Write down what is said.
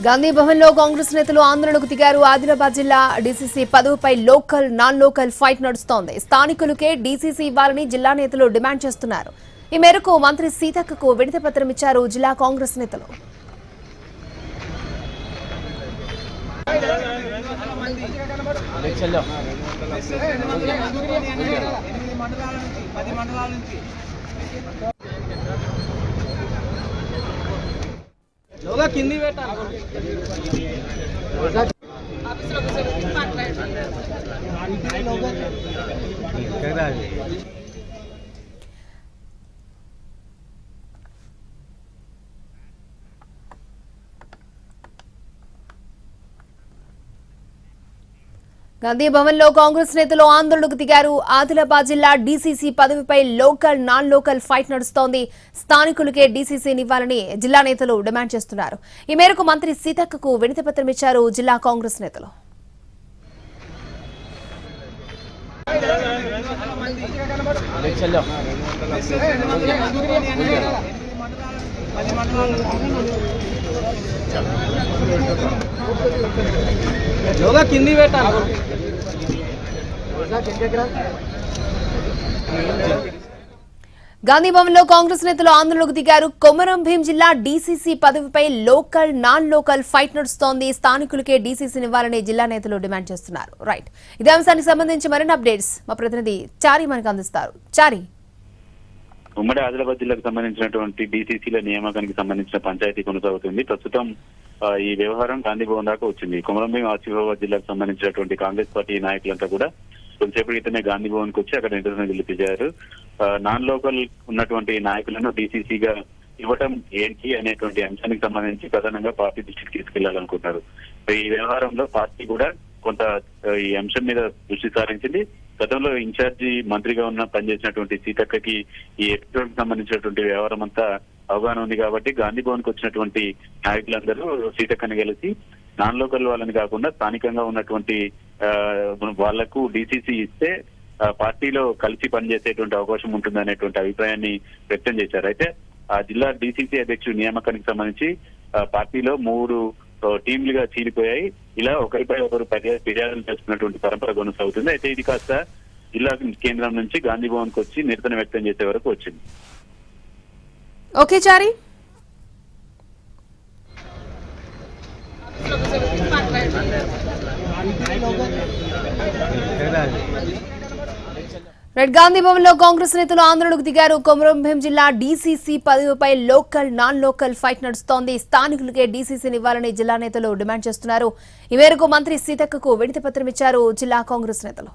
గాంధీ భవన్ లో కాంగ్రెస్ నేతలు ఆందోళనకు దిగారు. ఆదిలాబాద్ జిల్లా డీసీసీ పదవిపై లోకల్ నాన్ లోకల్ ఫైట్ నడుస్తోంది. స్థానికులకే డీసీసీ ఇవ్వాలని జిల్లా నేతలు డిమాండ్ చేస్తున్నారు. ఈ మేరకు మంత్రి సీతక్కకు వినతి పత్రం ఇచ్చారు జిల్లా కాంగ్రెస్ నేతలు. కింది గాంధీ భవన్ లో కాంగ్రెస్ నేతలు ఆందోళనకు దిగారు. ఆదిలాబాద్ జిల్లా డీసీసీ పదవిపై లోకల్ నాన్ లోకల్ ఫైట్ నడుస్తోంది. స్థానికులకే డీసీసీని ఇవ్వాలని జిల్లా నేతలు డిమాండ్ చేస్తున్నారు. ఈ మేరకు మంత్రి సీతక్కకు వినతి పత్రం ఇచ్చారు జిల్లా కాంగ్రెస్ నేతలు. కింది గాంధీ భవన్ లో కాంగ్రెస్ నేతలు ఆందోళనకు దిగారు. కొమరం భీం జిల్లా డీసీసీ పదవిపై లోకల్ నాన్ లోకల్ ఫైట్ నడుస్తోంది. స్థానికులకే డీసీసీని ఇవ్వాలని జిల్లా నేతలు డిమాండ్ చేస్తున్నారు. రైట్, ఇదే అంశానికి సంబంధించి మరిన్ని అప్డేట్స్ మా ప్రతినిధి చారి మనకు అందిస్తారు. చారి, ఉమ్మడి ఆదిలాబాద్ జిల్లాకు సంబంధించినటువంటి డీసీసీల నియామకానికి సంబంధించిన పంచాయతీ కొనసాగుతుంది. ప్రస్తుతం ఈ వ్యవహారం గాంధీ భవన్ దాకా వచ్చింది. కొమరంభీం ఆసిఫాబాద్ జిల్లాకు సంబంధించినటువంటి కాంగ్రెస్ పార్టీ నాయకులంతా కూడా కొంతసేపటి క్రితమే గాంధీ భవన్ కు వచ్చి అక్కడ నిరసన తెలిపించారు. నాన్ లోకల్ ఉన్నటువంటి నాయకులను డీసీసీగా ఇవ్వటం ఏంటి అనేటువంటి అంశానికి సంబంధించి ప్రధానంగా పార్టీ దృష్టికి తీసుకెళ్లాలనుకుంటున్నారు. ఈ వ్యవహారంలో పార్టీ కూడా కొంత ఈ అంశం మీద దృష్టి సారించింది. గతంలో ఇన్ఛార్జి మంత్రిగా ఉన్న పనిచేసినటువంటి సీతక్కకి ఈ ఎపిసోడ్ సంబంధించినటువంటి వ్యవహారం అంతా అవగాహన ఉంది కాబట్టి గాంధీ భవన్ కు వచ్చినటువంటి నాయకులందరూ సీతక్కని కలిసి నాన్ లోకల్ వాళ్ళని కాకుండా స్థానికంగా ఉన్నటువంటి వాళ్లకు డీసీసీ ఇస్తే పార్టీలో కలిసి పనిచేసేటువంటి అవకాశం ఉంటుందనేటువంటి అభిప్రాయాన్ని వ్యక్తం చేశారు. అయితే ఆ జిల్లా డీసీసీ అధ్యక్షుడు నియామకానికి సంబంధించి పార్టీలో 3 టీంలుగా చీలిపోయాయి. ఇలా ఒకరిపై ఒకరు ఫిర్యాదులు చేసుకున్నటువంటి పరంపర కొనసాగుతుంది. అయితే ఇది కాస్త జిల్లా కేంద్రం నుంచి గాంధీ భవన్ కు వచ్చి నిరసన వ్యక్తం చేసే వరకు వచ్చింది. ఓకే చారి. రైట్, గాంధీ భవన్ లో కాంగ్రెస్ నేతలు ఆందోళనకు దిగారు. కొమరం భీం జిల్లా డీసీసీ పదవిపై లోకల్ నాన్ లోకల్ ఫైట్ నడుస్తోంది. స్థానికులకే డీసీసీని ఇవ్వాలని జిల్లా నేతలు డిమాండ్ చేస్తున్నారు. ఈ మేరకు మంత్రి సీతక్కకు వినతి పత్రం ఇచ్చారు జిల్లా కాంగ్రెస్ నేతలు.